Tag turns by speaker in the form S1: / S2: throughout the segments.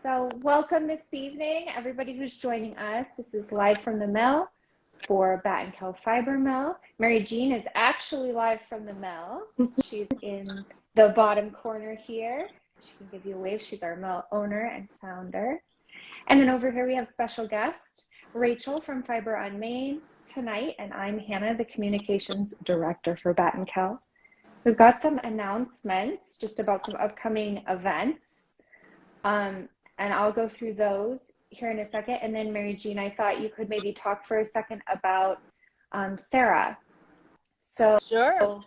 S1: So welcome this evening, everybody who's joining us. This is live from the mill for Bat and Kell Fiber Mill. Mary Jean is actually live from the mill. She's in the bottom corner here. She can give you a wave. She's our mill owner and founder. And then over here we have special guest, Rachel from Fiber on Main tonight, and I'm Hannah, the communications director for Bat and Kell. We've got some announcements just about some upcoming events. And I'll go through those here in a second. And then Mary Jean, I thought you could maybe talk for a second about Sarah. So
S2: sure.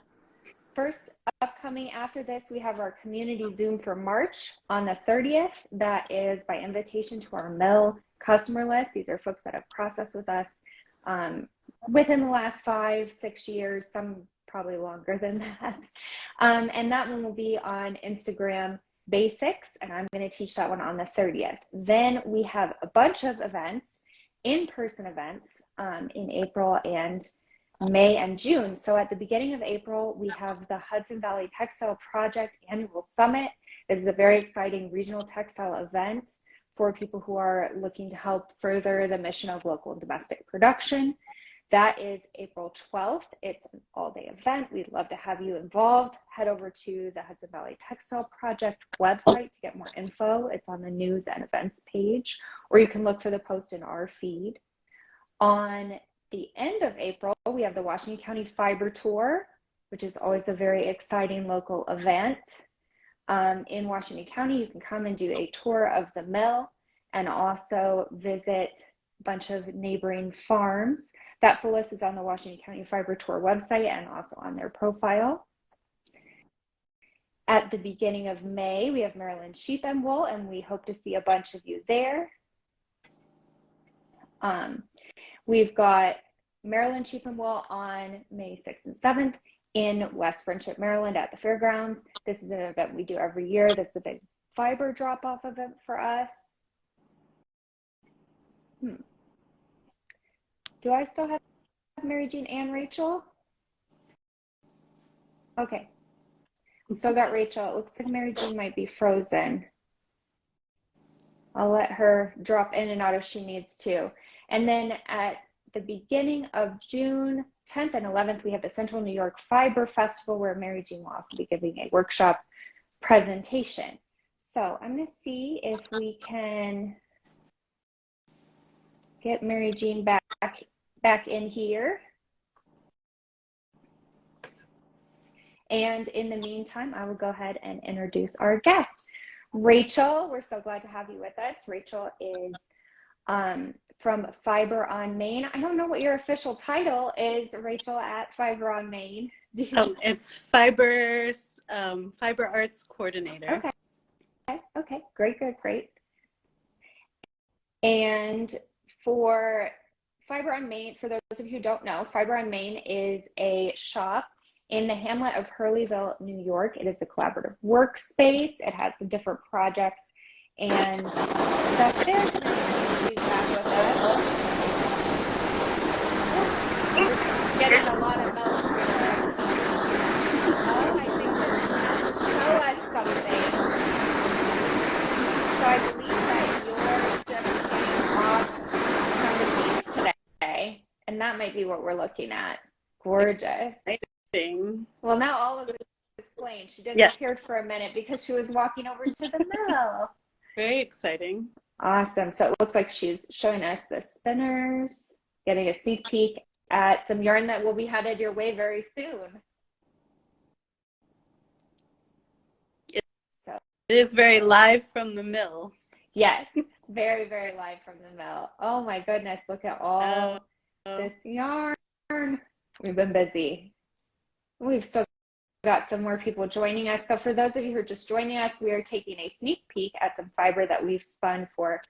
S1: First upcoming after this, we have our community Zoom for March on the 30th. That is by invitation to our mill customer list. These are folks that have processed with us within the last 5-6 years, some probably longer than that. And that one will be on Instagram Basics, and I'm going to teach that one on the 30th. Then we have a bunch of events, in-person events in April and May and June. So at the beginning of April, we have the Hudson Valley Textile Project Annual Summit. This is a very exciting regional textile event for people who are looking to help further the mission of local and domestic production. That is April 12th. It's an all-day event. We'd love to have you involved. Head over to the Hudson Valley Textile Project website to get more info. It's on the news and events page, or you can look for the post in our feed. On the end of April, we have the Washington County Fiber Tour, which is always a very exciting local event. In Washington County, you can come and do a tour of the mill and also visit a bunch of neighboring farms. That full list is on the Washington County Fiber Tour website and also on their profile. At the beginning of May, we have Maryland Sheep and Wool, and we hope to see a bunch of you there. We've got Maryland Sheep and Wool on May 6th and 7th in West Friendship, Maryland at the fairgrounds. This is an event we do every year. This is a big fiber drop-off event for us. Do I still have Mary Jean and Rachel? Okay. So got Rachel. It looks like Mary Jean might be frozen. I'll let her drop in and out if she needs to. And then at the beginning of June 10th and 11th, we have the Central New York Fiber Festival where Mary Jean will also be giving a workshop presentation. So I'm going to see if we can get Mary Jean back in here. And in the meantime, I will go ahead and introduce our guest. Rachel, we're so glad to have you with us. Rachel is from Fiber on Main. I don't know what your official title is, Rachel, at Fiber on Main.
S2: It's Fiber Arts Coordinator.
S1: Okay, great. And for Fiber on Main, for those of you who don't know, Fiber on Main is a shop in the hamlet of Hurleyville, New York. It is a collaborative workspace. It has some different projects, and that's it. She's back with us. Getting a lot of milk. Oh, I think that's show us something. So I believe that you're just getting off some machines today, and that might be what we're looking at. Gorgeous. Well, now all of it is explained. She disappeared for a minute because she was walking over to the mill.
S2: Very exciting.
S1: Awesome. So it looks like she's showing us the spinners, getting a sneak peek at some yarn that will be headed your way very soon.
S2: It is very live from the mill.
S1: Yes, very live from the mill. Oh my goodness, look at all this yarn. We've been busy. We've still got some more people joining us. So for those of you who are just joining us, we are taking a sneak peek at some fiber that we've spun for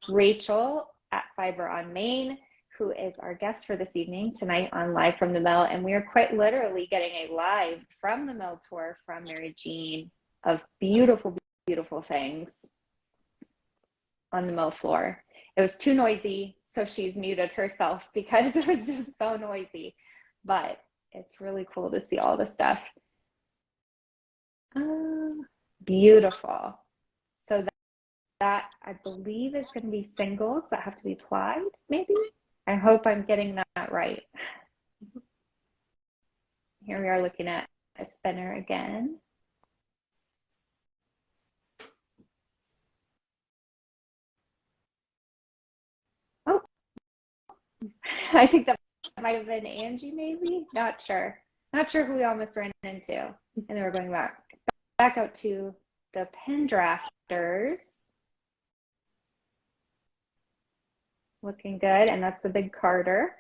S1: Rachel at Fiber on Main, who is our guest for this evening tonight on Live from the Mill. And we are quite literally getting a live from the mill tour from Mary Jean of beautiful things on the mill floor. It was too noisy, so she's muted herself because it was just so noisy. But it's really cool to see all the stuff. Beautiful. So that I believe is going to be singles that have to be plied, maybe. I hope I'm getting that right. Here we are looking at a spinner again. Oh, I think that might have been Angie, maybe. Not sure. Not sure who we almost ran into. And then we're going back out to the pin drafters. Looking good, and that's the big Carter.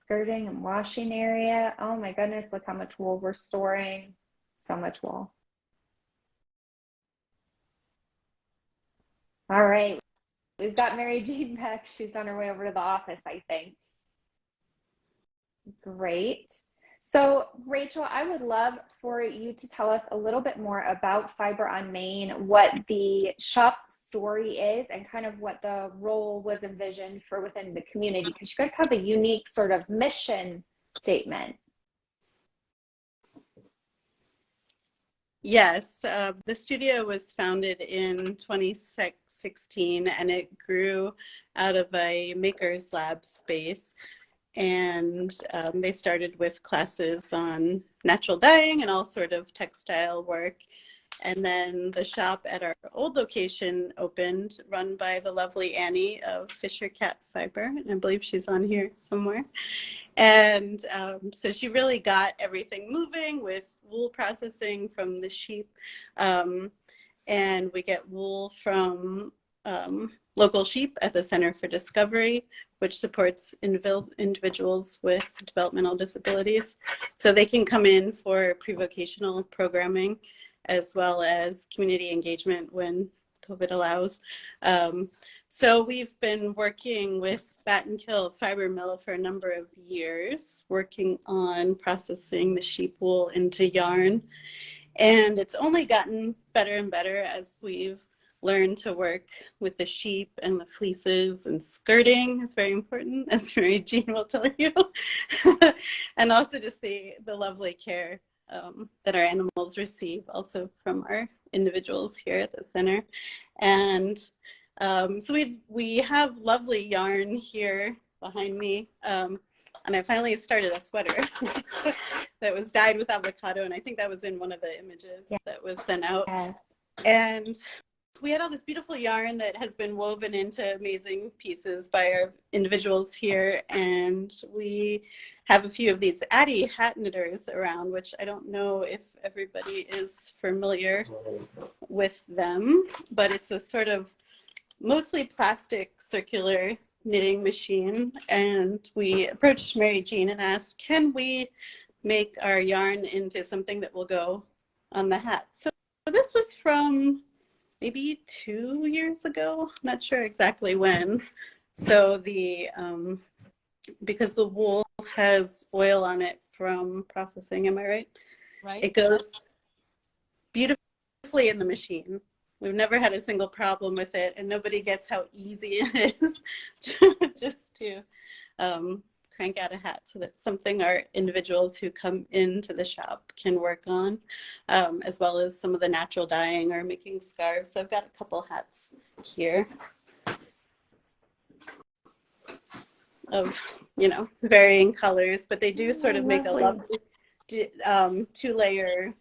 S1: Skirting and washing area. Oh my goodness, look how much wool we're storing. So much wool. All right, we've got Mary Jean back. She's on her way over to the office, I think. Great. So, Rachel, I would love for you to tell us a little bit more about Fiber on Main, what the shop's story is, and kind of what the role was envisioned for within the community, because you guys have a unique sort of mission statement.
S2: Yes, the studio was founded in 2016, and it grew out of a maker's lab space. And they started with classes on natural dyeing and all sort of textile work. And then the shop at our old location opened, run by the lovely Annie of Fisher Cat Fiber. And I believe she's on here somewhere. And so she really got everything moving with wool processing from the sheep. And we get wool from local sheep at the Center for Discovery, which supports individuals with developmental disabilities. So they can come in for prevocational programming as well as community engagement when COVID allows. So we've been working with Battenkill Fiber Mill for a number of years, working on processing the sheep wool into yarn. And it's only gotten better and better as we've learned to work with the sheep and the fleeces, and skirting is very important, as Mary Jean will tell you. And also just the lovely care that our animals receive also from our individuals here at the center. And so we have lovely yarn here behind me. And I finally started a sweater that was dyed with avocado, and I think that was in one of the images that was sent out.
S1: Yes.
S2: And we had all this beautiful yarn that has been woven into amazing pieces by our individuals here, and we have a few of these Addie hat knitters around, which I don't know if everybody is familiar with them, but it's a sort of mostly plastic circular knitting machine. And we approached Mary Jean and asked, can we make our yarn into something that will go on the hat? So this was from maybe 2 years ago, not sure exactly when. So the because the wool has oil on it from processing, am I right?
S3: Right.
S2: It goes beautifully in the machine. We've never had a single problem with it, and nobody gets how easy it is just to crank out a hat. So that's something our individuals who come into the shop can work on, as well as some of the natural dyeing or making scarves. So I've got a couple hats here of, varying colors, but they do sort of make a lovely 2-layer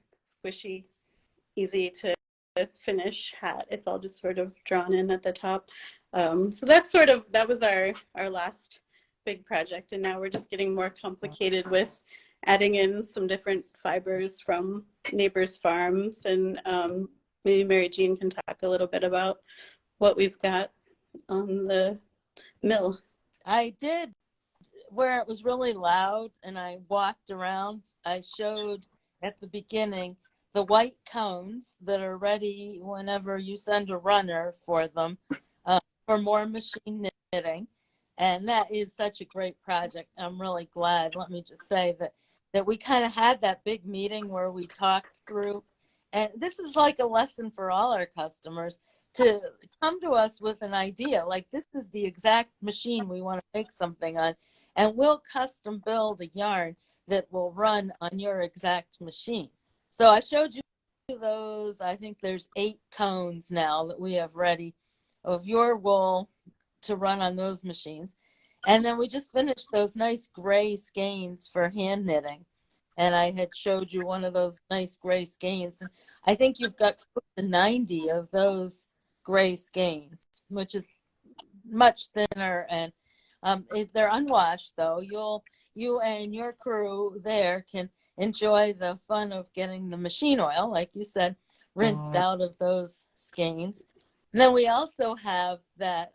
S2: squishy, easy to finish hat. It's all just sort of drawn in at the top. So that was our last big project, and now we're just getting more complicated with adding in some different fibers from neighbors' farms. And maybe Mary Jean can talk a little bit about what we've got on the mill.
S3: I did, where it was really loud and I walked around. I showed at the beginning the white cones that are ready whenever you send a runner for them for more machine knitting. And that is such a great project. I'm really glad. Let me just say that we kind of had that big meeting where we talked through. And this is like a lesson for all our customers to come to us with an idea. Like, this is the exact machine we want to make something on. And we'll custom build a yarn that will run on your exact machine. So I showed you those. I think there's 8 cones now that we have ready of your wool to run on those machines. And then we just finished those nice gray skeins for hand knitting. And I had showed you one of those nice gray skeins. And I think you've got close to 90 of those gray skeins, which is much thinner. And they're unwashed, though. You and your crew there can enjoy the fun of getting the machine oil, like you said, rinsed out of those skeins. And then we also have that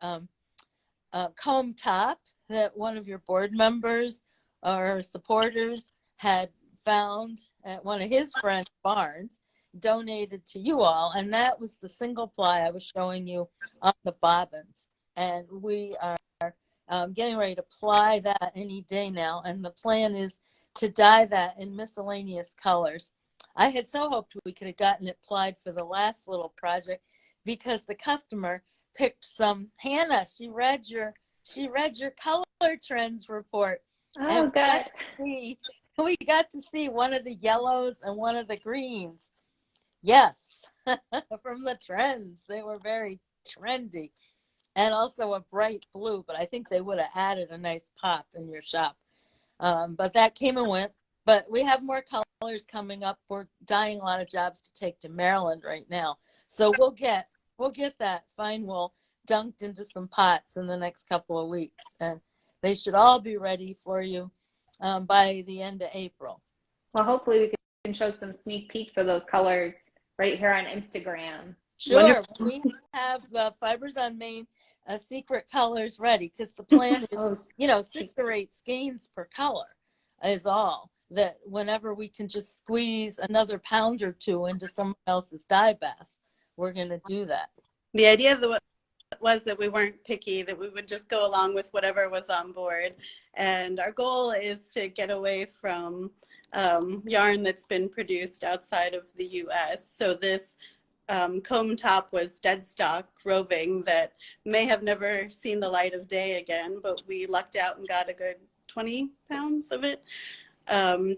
S3: comb top that one of your board members or supporters had found at one of his friends' barns, donated to you all. And that was the single ply I was showing you on the bobbins. And we are getting ready to ply that any day now. And the plan is to dye that in miscellaneous colors. I had so hoped we could have gotten it plied for the last little project because the customer picked some. Hannah, she read your color trends report.
S1: Oh,
S3: and
S1: good.
S3: We got to see one of the yellows and one of the greens. Yes, from the trends. They were very trendy. And also a bright blue, but I think they would have added a nice pop in your shop. But that came and went. But we have more colors coming up. We're dyeing a lot of jobs to take to Maryland right now. So we'll get that fine wool dunked into some pots in the next couple of weeks. And they should all be ready for you by the end of April.
S1: Well, hopefully we can show some sneak peeks of those colors right here on Instagram.
S3: Sure.
S1: Wonderful.
S3: We have Fibers on Main secret colors ready because the plan is, 6 or 8 skeins per color is all. That whenever we can just squeeze another pound or 2 into someone else's dye bath, we're going to do that.
S2: The idea was that we weren't picky, that we would just go along with whatever was on board. And our goal is to get away from yarn that's been produced outside of the U.S. So this comb top was dead stock roving that may have never seen the light of day again, but we lucked out and got a good 20 pounds of it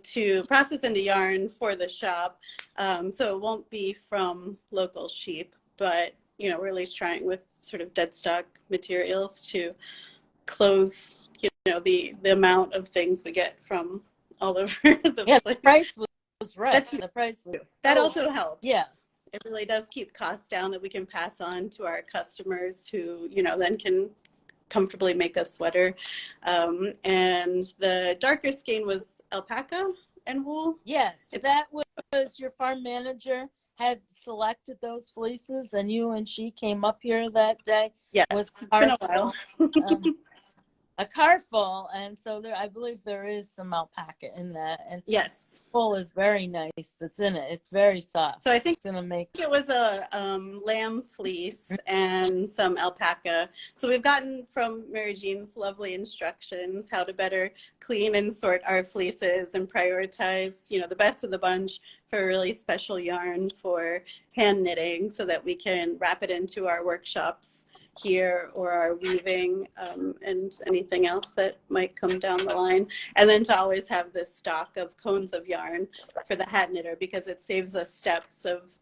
S2: to process into yarn for the shop. So it won't be from local sheep, but we're at least trying with sort of dead stock materials to close the amount of things we get from all over the place.
S3: The price was right. The price was
S2: that also helps.
S3: Yeah.
S2: It really does keep costs down that we can pass on to our customers who, then can comfortably make a sweater. And the darker skein was alpaca and wool.
S3: Yes, that was your farm manager had selected those fleeces, and you and she came up here that day.
S2: Yes,
S3: it's
S2: been a while.
S3: A car full, and so I believe there is some alpaca in that. And
S2: yes.
S3: Wool is very nice that's in it. It's very soft.
S2: So I think
S3: it's gonna make
S2: it was a lamb fleece and some alpaca. So we've gotten from Mary Jean's lovely instructions how to better clean and sort our fleeces and prioritize, the best of the bunch for a really special yarn for hand knitting so that we can wrap it into our workshops here or our weaving and anything else that might come down the line. And then to always have this stock of cones of yarn for the hat knitter because it saves us steps of,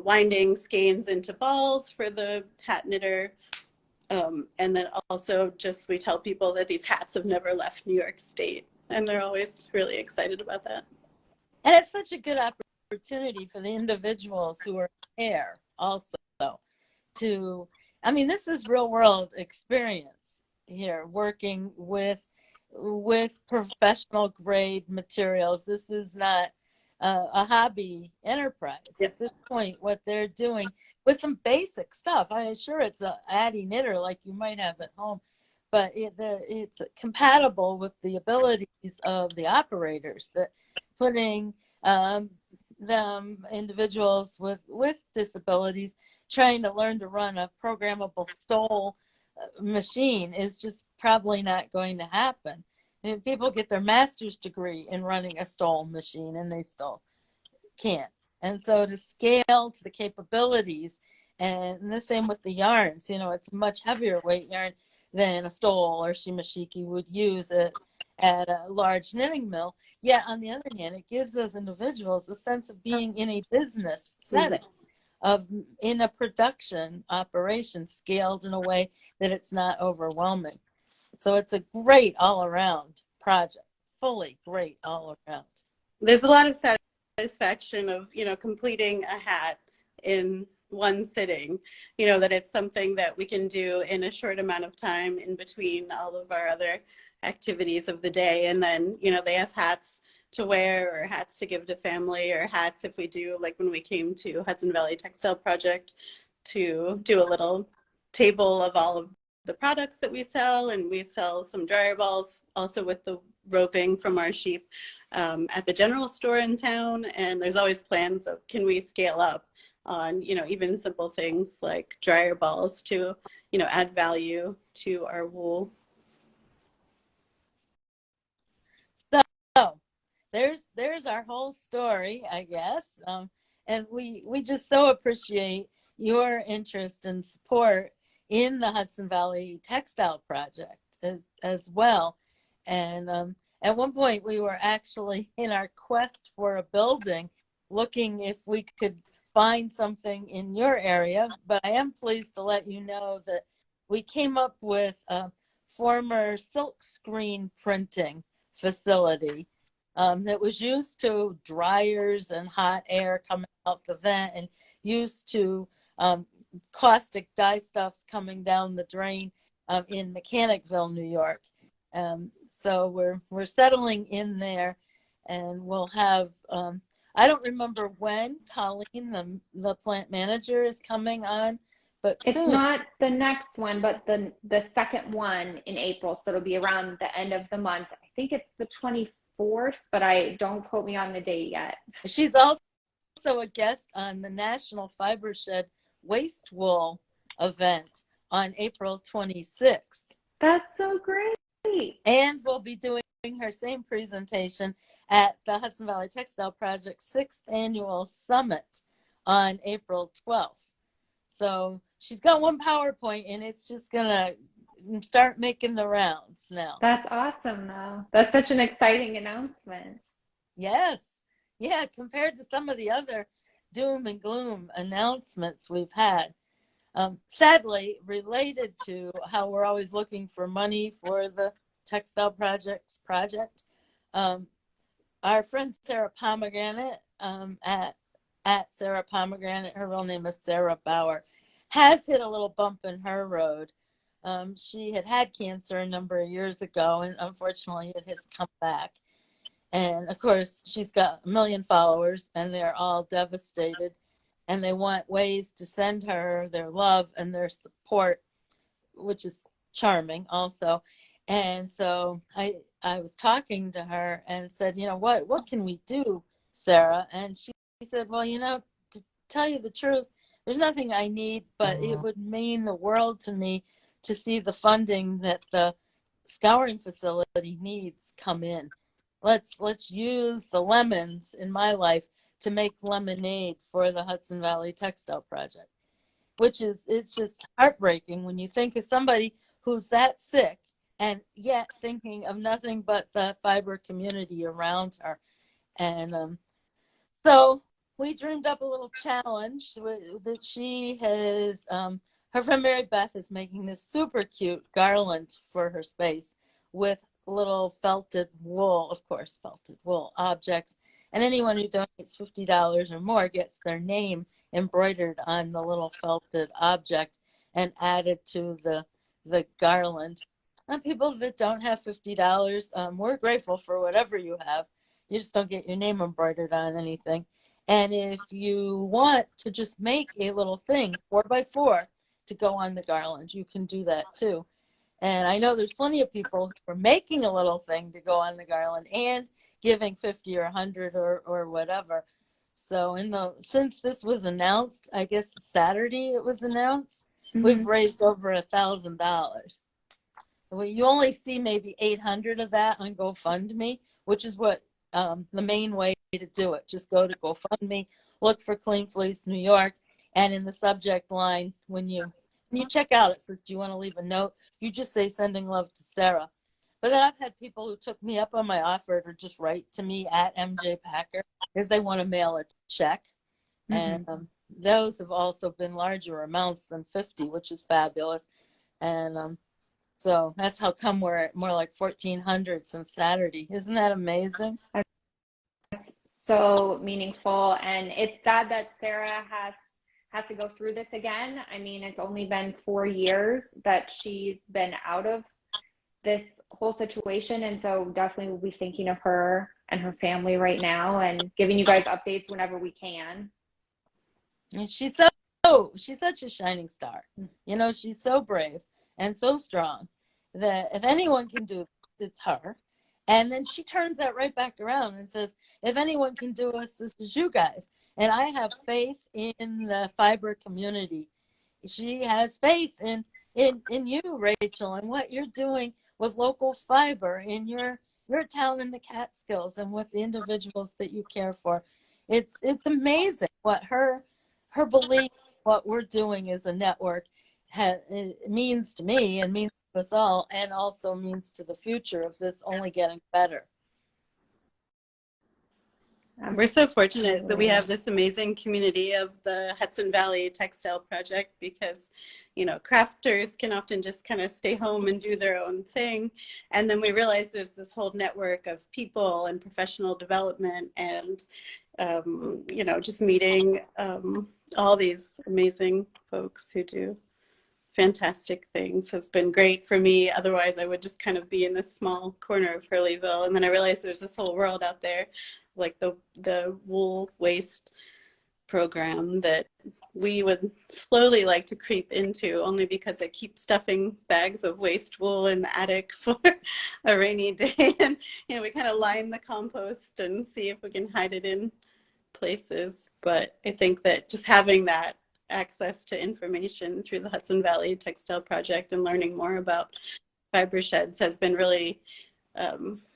S2: winding skeins into balls for the hat knitter. And then also we tell people that these hats have never left New York State and they're always really excited about that.
S3: And it's such a good opportunity for the individuals who are there also to, this is real world experience here, working with professional grade materials. This is not a hobby enterprise at this point, what they're doing with some basic stuff. I'm sure it's a Addy knitter like you might have at home, but it's compatible with the abilities of the operators, that putting them individuals with disabilities trying to learn to run a programmable stole machine is just probably not going to happen. And people get their master's degree in running a stole machine and they still can't. And so to scale to the capabilities, and the same with the yarns, it's much heavier weight yarn than a stole or shimashiki would use it at a large knitting mill. Yet on the other hand, it gives those individuals a sense of being in a business setting, of in a production operation scaled in a way that it's not overwhelming. So it's a great all around project, fully great all around.
S2: There's a lot of satisfaction of, completing a hat in one sitting, that it's something that we can do in a short amount of time in between all of our other activities of the day. And then, they have hats to wear or hats to give to family, or hats if we do, like when we came to Hudson Valley Textile Project, to do a little table of all of the products that we sell. And we sell some dryer balls also with the roving from our sheep at the general store in town. And there's always plans of, can we scale up on, even simple things like dryer balls to, add value to our wool.
S3: So there's our whole story, I guess. And we just so appreciate your interest and support in the Hudson Valley Textile Project as well. And at one point we were actually in our quest for a building looking if we could find something in your area, but I am pleased to let you know that we came up with a former silk screen printing facility that was used to dryers and hot air coming out the vent, and used to caustic dye stuffs coming down the drain in Mechanicville, New York. So we're settling in there, and we'll have I don't remember when Colleen, the plant manager, is coming on, but soon.
S1: It's not the next one, but the second one in April. So it'll be around the end of the month. I think it's the 24th, but don't quote me on the date yet.
S3: She's also a guest on the National Fiber Shed Waste Wool event on April 26th.
S1: That's so great.
S3: And we'll be doing her same presentation at the Hudson Valley Textile Project's 6th annual summit on April 12th. So she's got one PowerPoint, and it's just gonna start making the rounds now.
S1: That's awesome, though. That's such an exciting announcement.
S3: Yes. Yeah, compared to some of the other doom and gloom announcements we've had. Sadly, related to how we're always looking for money for the Textile Project, our friend Sarah Pomegranate at Sarah Pomegranate, her real name is Sarah Bauer, has hit a little bump in her road. She had cancer a number of years ago, and unfortunately it has come back. And of course, she's got 1 million followers, and they're all devastated, and they want ways to send her their love and their support, which is charming also. And so I was talking to her and said, what can we do, Sarah? And she said, well, to tell you the truth, there's nothing I need, but it would mean the world to me to see the funding that the scouring facility needs come in. Let's use the lemons in my life to make lemonade for the Hudson Valley Textile Project, it's just heartbreaking when you think of somebody who's that sick and yet thinking of nothing but the fiber community around her. And so we dreamed up a little challenge that she has, her friend Mary Beth is making this super cute garland for her space with little felted wool objects. And anyone who donates $50 or more gets their name embroidered on the little felted object and added to the garland. And people that don't have $50, we're grateful for whatever you have. You just don't get your name embroidered on anything. And if you want to just make a little thing 4x4 to go on the garland, you can do that too. And I know there's plenty of people who are making a little thing to go on the garland and giving 50 or 100 or whatever. So since this was announced, I guess Saturday it was announced, we've raised over $1,000. You only see maybe 800 of that on GoFundMe, which is what the main way to do it. Just go to GoFundMe, look for Clean Fleece New York, and in the subject line, when you check out, it says, do you want to leave a note? You just say, sending love to Sarah. But then I've had people who took me up on my offer to just write to me at MJ Packer because they want to mail a check. And those have also been larger amounts than 50, which is fabulous. And so that's how come we're at more like 1,400 since Saturday. Isn't that amazing?
S1: That's so meaningful. And it's sad that Sarah has to go through this again. I mean, it's only been 4 years that she's been out of this whole situation. And so definitely we'll be thinking of her and her family right now and giving you guys updates whenever we can.
S3: And she's such a shining star. You know, she's so brave and so strong that if anyone can do it, it's her. And then she turns that right back around and says, if anyone can do it, this is you guys. And I have faith in the fiber community. She has faith in you, Rachel, and what you're doing with local fiber in your town in the Catskills and with the individuals that you care for. It's amazing what her belief, what we're doing as a network it means to me and means to us all, and also means to the future of this only getting better.
S2: We're so fortunate that we have this amazing community of the Hudson Valley Textile Project because, you know, crafters can often just kind of stay home and do their own thing. And then we realize there's this whole network of people and professional development and, you know, just meeting all these amazing folks who do fantastic things has been great for me. Otherwise, I would just kind of be in this small corner of Hurleyville. And then I realized there's this whole world out there, like the wool waste program that we would slowly like to creep into, only because I keep stuffing bags of waste wool in the attic for a rainy day. And, you know, we kind of line the compost and see if we can hide it in places. But I think that just having that access to information through the Hudson Valley Textile Project and learning more about fiber sheds has been really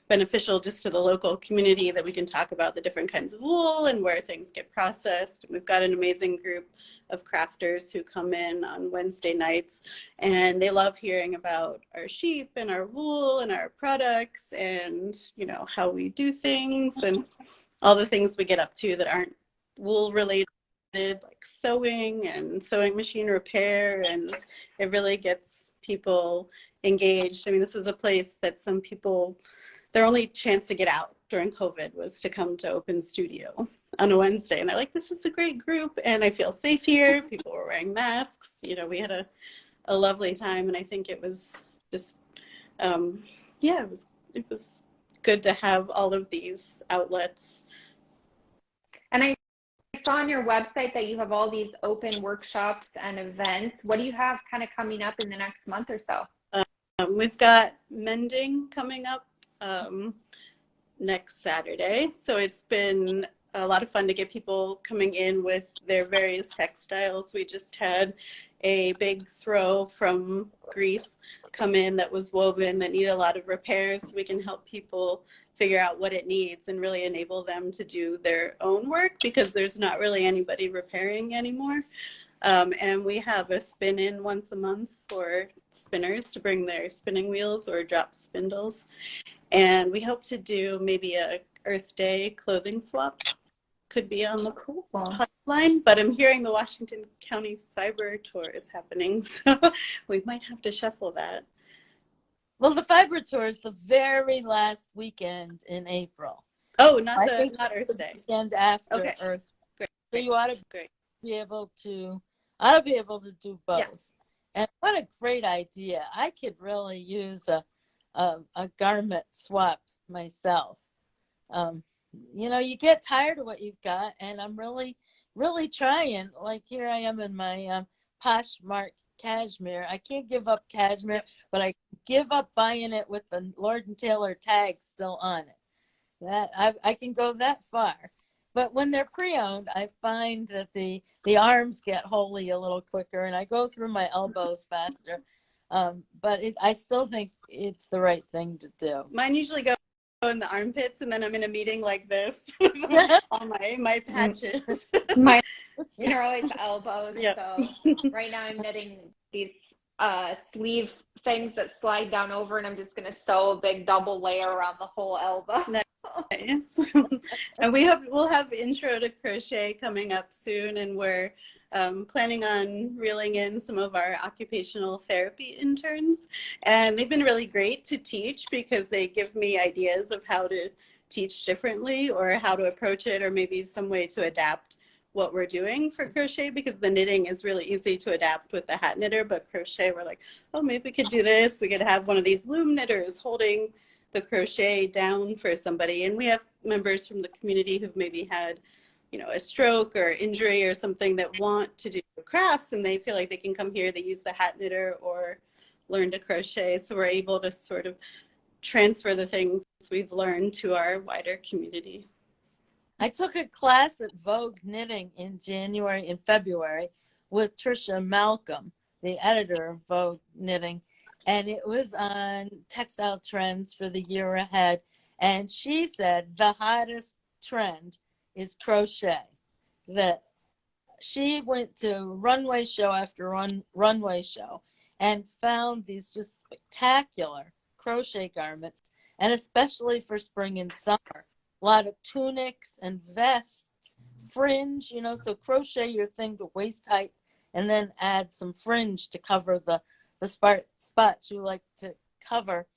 S2: beneficial just to the local community, that we can talk about the different kinds of wool and where things get processed. We've got an amazing group of crafters who come in on Wednesday nights, and they love hearing about our sheep and our wool and our products and, you know, how we do things and all the things we get up to that aren't wool related, like sewing and sewing machine repair, and it really gets people engaged. I mean, this is a place that some people, their only chance to get out during COVID was to come to Open Studio on a Wednesday. And they're like, this is a great group and I feel safe here. People were wearing masks. You know, we had a lovely time. And I think it was just, yeah, it was good to have all of these outlets.
S1: And I saw on your website that you have all these open workshops and events. What do you have kind of coming up in the next month or so?
S2: We've got mending coming up next Saturday. So it's been a lot of fun to get people coming in with their various textiles. We just had a big throw from Greece come in that was woven that needed a lot of repairs. We can help people figure out what it needs and really enable them to do their own work, because there's not really anybody repairing anymore. And we have a spin in once a month for spinners to bring their spinning wheels or drop spindles. And we hope to do maybe a Earth Day clothing swap. Could be on the hotline, but I'm hearing the Washington County Fiber Tour is happening, so we might have to shuffle that.
S3: Well, the Fiber Tour is the very last weekend in April.
S2: Oh, not Earth Day.
S3: Weekend after Earth.
S2: Great.
S3: So you ought to be able to do both. Yeah. And what a great idea! I could really use a garment swap myself. You know, you get tired of what you've got, and I'm really, really trying. Like here I am in my Poshmark cashmere. I can't give up cashmere, but I give up buying it with the Lord and Taylor tag still on it. That I can go that far. But when they're pre-owned, I find that the arms get holy a little quicker, and I go through my elbows faster. But I still think it's the right thing to do.
S2: Mine usually go in the armpits, and then I'm in a meeting like this on my patches.
S1: Mine are always elbows.
S2: Yep.
S1: So right now I'm knitting these sleeve things that slide down over, and I'm just going to sew a big double layer around the whole elbow.
S2: Nice. And we'll have intro to crochet coming up soon, and we're planning on reeling in some of our occupational therapy interns, and they've been really great to teach because they give me ideas of how to teach differently or how to approach it, or maybe some way to adapt what we're doing for crochet, because the knitting is really easy to adapt with the hat knitter, but crochet, we're like, oh, maybe we could do this. We could have one of these loom knitters holding the crochet down for somebody. And we have members from the community who've maybe had, you know, a stroke or injury or something that want to do crafts, and they feel like they can come here, they use the hat knitter or learn to crochet. So we're able to sort of transfer the things we've learned to our wider community.
S3: I took a class at Vogue Knitting in January and February with Trisha Malcolm, the editor of Vogue Knitting, and it was on textile trends for the year ahead. And she said the hottest trend is crochet. That she went to runway show after runway show and found these just spectacular crochet garments, and especially for spring and summer. A lot of tunics and vests, fringe, you know, so crochet your thing to waist height and then add some fringe to cover the spots you like to cover.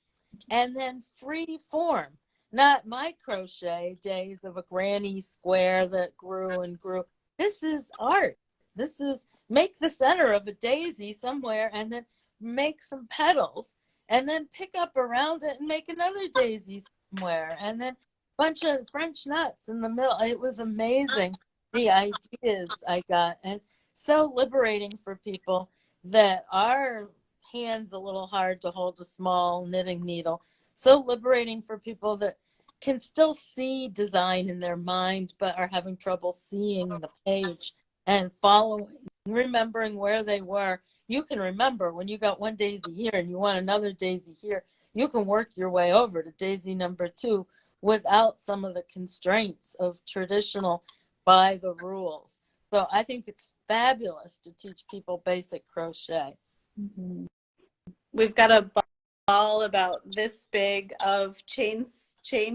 S3: And then free form, not my crochet days of a granny square that grew and grew. This is art. This is make the center of a daisy somewhere and then make some petals and then pick up around it and make another daisy somewhere and then bunch of French nuts in the middle. It was amazing, the ideas I got, and so liberating for people that are hands a little hard to hold a small knitting needle. So liberating for people that can still see design in their mind but are having trouble seeing the page and following, remembering where they were. You can remember when you got one daisy here and you want another daisy here, you can work your way over to daisy number 2 without some of the constraints of traditional by the rules. So I think it's fabulous to teach people basic crochet.
S1: Mm-hmm.
S2: We've got a ball about this big of chain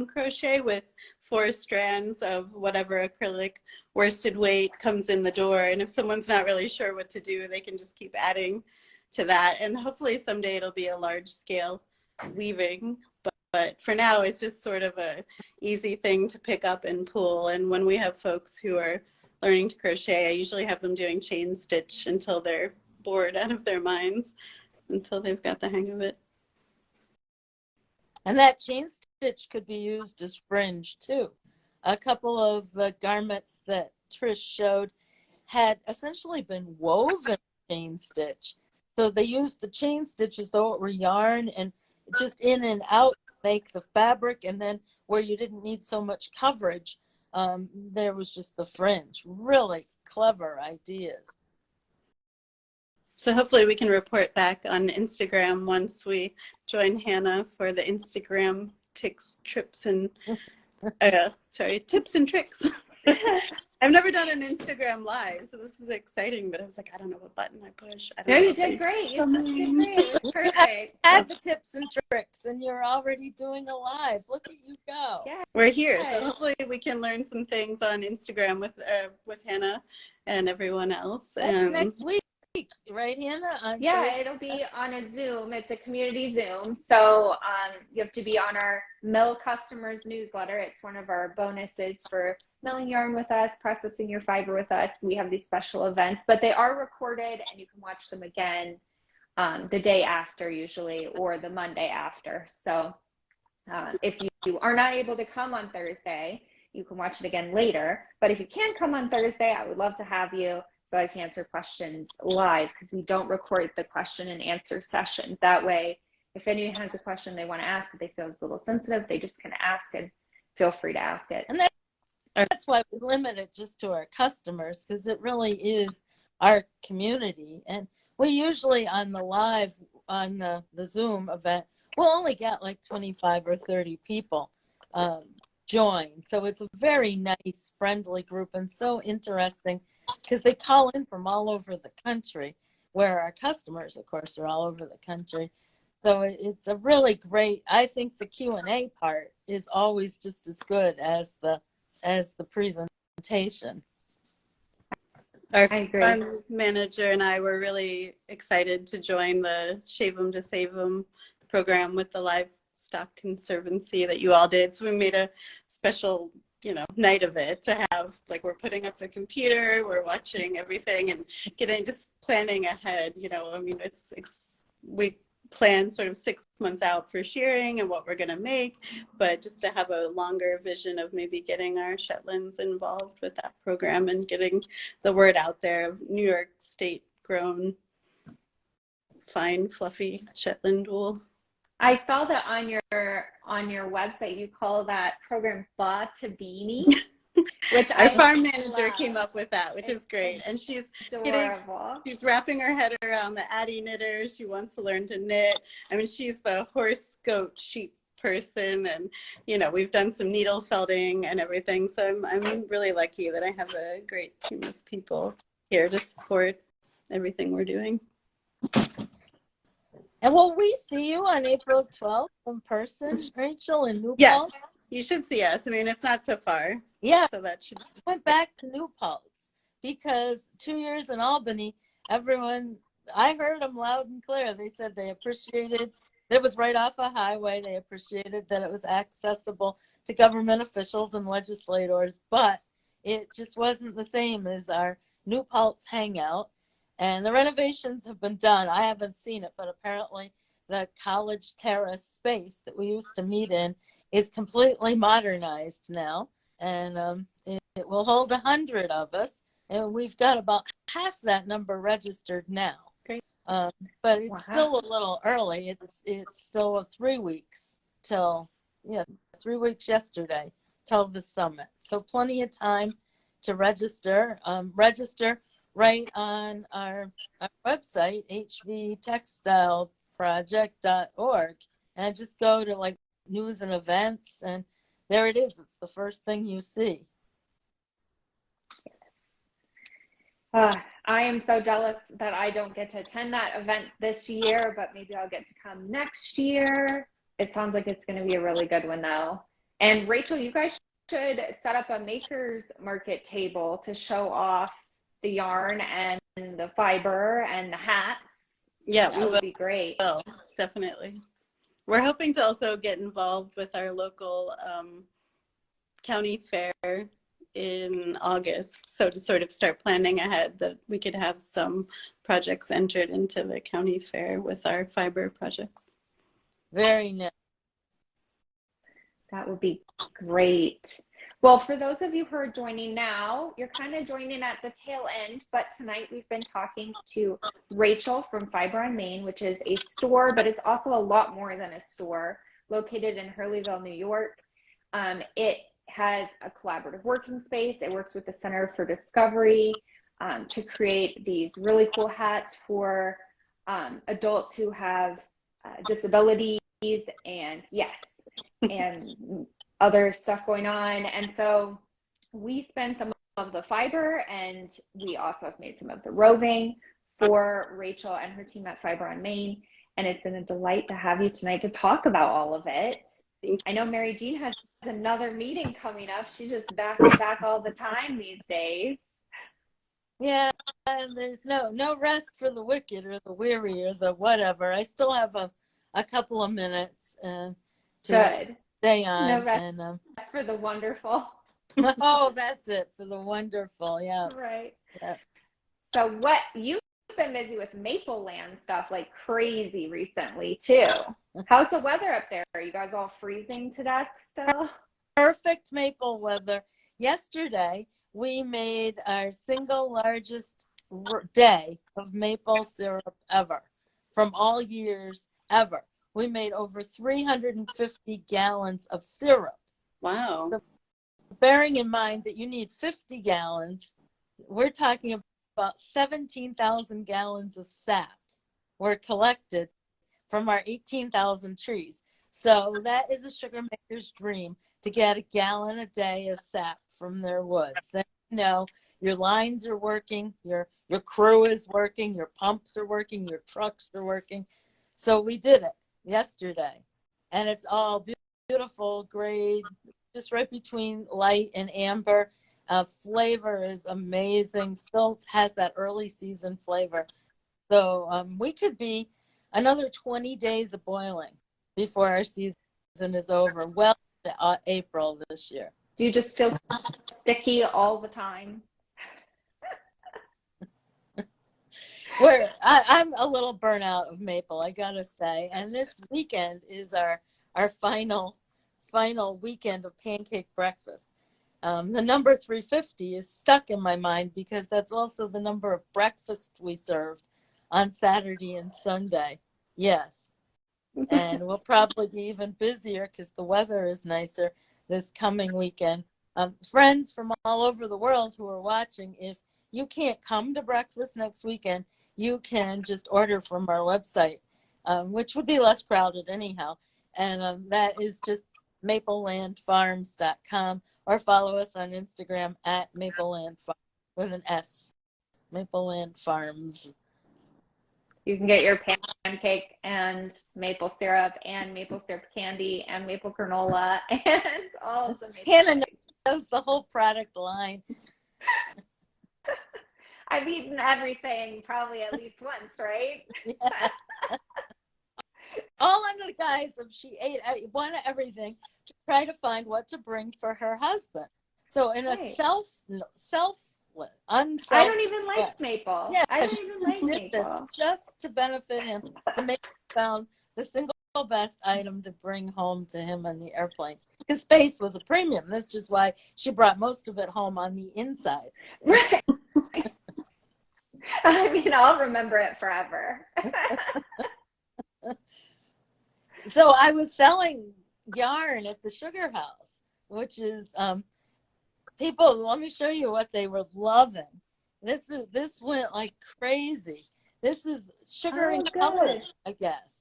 S2: crochet with 4 strands of whatever acrylic worsted weight comes in the door. And if someone's not really sure what to do, they can just keep adding to that. And hopefully someday it'll be a large scale weaving. But for now, it's just sort of a easy thing to pick up and pull. And when we have folks who are learning to crochet, I usually have them doing chain stitch until they're bored out of their minds, until they've got the hang of it.
S3: And that chain stitch could be used as fringe too. A couple of the garments that Trish showed had essentially been woven chain stitch. So they used the chain stitch as though it were yarn and just in and out make the fabric, and then where you didn't need so much coverage, there was just the fringe. Really clever ideas.
S2: So hopefully we can report back on Instagram once we join Hannah for the Instagram tips and tricks. I've never done an Instagram live, so this is exciting, but I was like, I don't know what button I push.
S1: No, you did great. You did great. It was perfect.
S3: Add the tips and tricks, and you're already doing a live. Look at you go.
S1: Yeah.
S2: We're here, so hopefully we can learn some things on Instagram with Hannah and everyone else.
S3: Next week, right, Hannah?
S1: Yeah,
S3: Thursday.
S1: it'll be on a Zoom. It's a community Zoom. So you have to be on our Mill Customers newsletter. It's one of our bonuses for milling yarn with us, processing your fiber with us. We have these special events, but they are recorded and you can watch them again the day after usually, or the Monday after. So if you are not able to come on Thursday, you can watch it again later. But if you can come on Thursday, I would love to have you so I can answer questions live, because we don't record the question and answer session. That way, if anyone has a question they want to ask that they feel is a little sensitive, they just can ask, and feel free to ask it.
S3: And that's why we limit it just to our customers, because it really is our community. And we usually on the live, on the Zoom event, we'll only get like 25 or 30 people join. So it's a very nice, friendly group and so interesting because they call in from all over the country. where our customers, of course, are all over the country. So it's a really great, I think the Q&A part is always just as good as the presentation.
S2: Our
S1: I agree.
S2: farm manager and I were really excited to join the Shave 'em to Save 'em program with the Livestock Conservancy that you all did. So we made a special, night of it to have, like, we're putting up the computer, we're watching everything and just planning ahead. I mean, we plan sort of 6 months out for shearing and what we're going to make, but just to have a longer vision of maybe getting our Shetlands involved with that program and getting the word out there of New York State grown fine fluffy Shetland wool.
S1: I saw that on your website you call that program Ba to Beanie, which
S2: our farm manager came up with that, which is great. And she's
S1: adorable.
S2: She's wrapping her head around the Addie knitter. She wants to learn to knit. I mean, she's the horse, goat, sheep person, and we've done some needle felting and everything. So I'm really lucky that I have a great team of people here to support everything we're doing.
S3: And will we see you on April 12th in person, Rachel, in New
S2: Yes,
S3: Paltz?
S2: you should see us. I mean, it's not so far.
S3: Yeah,
S2: so that should.
S3: I went back to New Paltz because 2 years in Albany, I heard them loud and clear. They said they appreciated it was right off a highway. They appreciated that it was accessible to government officials and legislators, but it just wasn't the same as our New Paltz hangout. And the renovations have been done. I haven't seen it, but apparently the College Terrace space that we used to meet in is completely modernized now. And it will hold 100 of us. And we've got about half that number registered now.
S2: Great.
S3: But it's still a little early. It's still 3 weeks till, 3 weeks yesterday till the summit. So plenty of time to register. Register right on our website, hvtextileproject.org, and just go to like news and events, and there it is. It's the first thing you see.
S1: Yes. I am so jealous that I don't get to attend that event this year, but maybe I'll get to come next year. It sounds like it's going to be a really good one, though. And Rachel, you guys should set up a maker's market table to show off the yarn and the fiber and the hats.
S2: Yeah,
S1: that would be great.
S2: Well, definitely. We're hoping to also get involved with our local county fair in August. So to sort of start planning ahead that we could have some projects entered into the county fair with our fiber projects.
S3: Very nice.
S1: That would be great. Well, for those of you who are joining now, you're kind of joining at the tail end, but tonight we've been talking to Rachel from Fiber on Main, which is a store, but it's also a lot more than a store, located in Hurleyville, New York. It has a collaborative working space. It works with the Center for Discovery to create these really cool hats for adults who have disabilities and other stuff going on. And so we spend some of the fiber, and we also have made some of the roving for Rachel and her team at Fiber on Main. And it's been a delight to have you tonight to talk about all of it. I know Mary Jean has another meeting coming up. She's just back to back all the time these days.
S3: Yeah, and there's no rest for the wicked or the weary or the whatever. I still have a couple of minutes to stay on.
S1: No rest for the wonderful.
S3: Oh, that's it, for the wonderful. Yeah.
S1: Right.
S3: Yeah.
S1: So what you've been busy with Maple Land stuff like crazy recently too. How's the weather up there? Are you guys all freezing to death still?
S3: Perfect maple weather. Yesterday, we made our single largest day of maple syrup ever, from all years ever. We made over 350 gallons of syrup.
S2: Wow.
S3: So, bearing in mind that you need 50 gallons, we're talking about 17,000 gallons of sap were collected from our 18,000 trees. So that is a sugar maker's dream, to get a gallon a day of sap from their woods. Then your lines are working, your your crew is working, your pumps are working, your trucks are working. So we did it yesterday, and it's all beautiful grade, just right between light and amber. Flavor is amazing. Still has that early season flavor. So we could be another 20 days of boiling before our season is over. Well, April this year.
S1: Do you just feel sticky all the time?
S3: I'm a little burnout of maple, I gotta say. And this weekend is our final weekend of pancake breakfast. The number 350 is stuck in my mind because that's also the number of breakfast we served on Saturday and Sunday. Yes. And we'll probably be even busier because the weather is nicer this coming weekend. Friends from all over the world who are watching, if you can't come to breakfast next weekend, you can just order from our website, which would be less crowded anyhow. And that is just maplelandfarms.com, or follow us on Instagram at Mapleland Farms with an S, Mapleland Farms.
S1: You can get your pancake and maple syrup candy and maple granola and all of the maple
S3: Hannah
S1: things.
S3: knows the whole product line.
S1: I've eaten everything probably at least once, right?
S3: Yeah. All under the guise of she ate one of everything to try to find what to bring for her husband. So in a
S1: I don't even like maple.
S3: Yeah,
S1: I don't even like
S3: did
S1: maple.
S3: this just to benefit him, to make him found the single best item to bring home to him on the airplane. Because space was a premium. That's just why she brought most of it home on the inside.
S1: Right. I mean, I'll remember it forever.
S3: So I was selling yarn at the Sugar House, which is people. Let me show you what they were loving. This went like crazy. This is sugar and colors, I guess.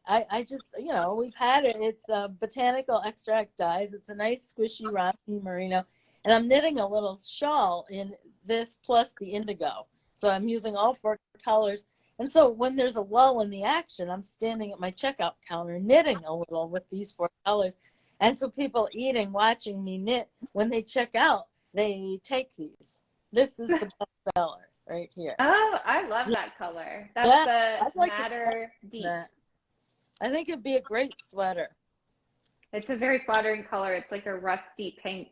S3: I just, we've had it. It's botanical extract dyes. It's a nice squishy Romney merino, and I'm knitting a little shawl in this plus the indigo. So I'm using all 4 colors. And so when there's a lull in the action, I'm standing at my checkout counter knitting a little with these 4 colors. And so people watching me knit, when they check out, they take these. This is the best seller right here.
S1: Oh, I love that color. That's the Matter Deep.
S3: I think it'd be a great sweater.
S1: It's a very flattering color. It's like a rusty pink.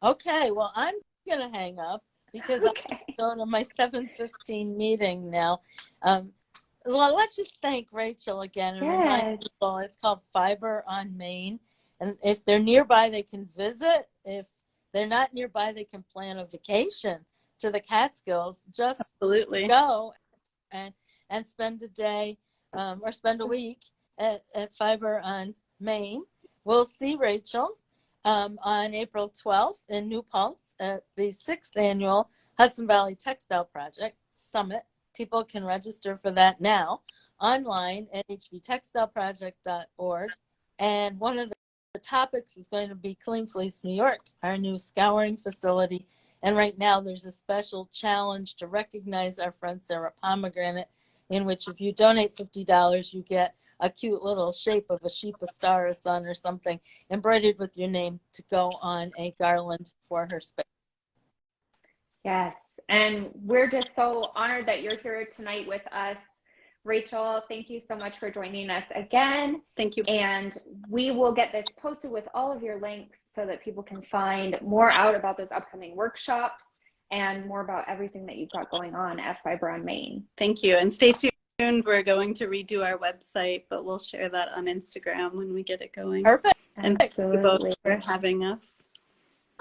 S3: Okay, well, I'm going to hang up because I'm going to my 7:15 meeting now. Well, let's just thank Rachel again and remind people it's called Fiber on Main. And if they're nearby, they can visit. If they're not nearby, they can plan a vacation to the Catskills. Just
S2: Absolutely
S3: go and spend a day or spend a week at Fiber on Main. We'll see Rachel on April 12th in New Paltz at the 6th annual Hudson Valley Textile Project Summit. People can register for that now online at hbtextileproject.org. And one of the topics is going to be Clean Fleece New York, our new scouring facility. And right now there's a special challenge to recognize our friend Sarah Pomegranate, in which if you donate $50, you get a cute little shape of a sheep, a star, a sun, or something embroidered with your name to go on a garland for her space.
S1: Yes, and we're just so honored that you're here tonight with us. Rachel, thank you so much for joining us again.
S2: Thank you.
S1: And we will get this posted with all of your links so that people can find more out about those upcoming workshops and more about everything that you've got going on at Fiber on Main.
S2: Thank you. And stay tuned. We're going to redo our website, but we'll share that on Instagram when we get it going.
S3: Perfect.
S2: And thank you both for having us.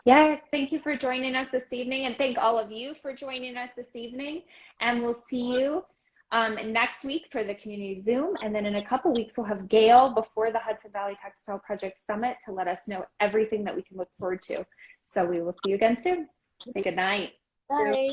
S1: Yes, thank you for joining us this evening, and thank all of you for joining us this evening. And we'll see you next week for the community Zoom, and then in a couple weeks we'll have Gail before the Hudson Valley Textile Project Summit to let us know everything that we can look forward to. So we will see you again soon. Good night.
S3: Bye.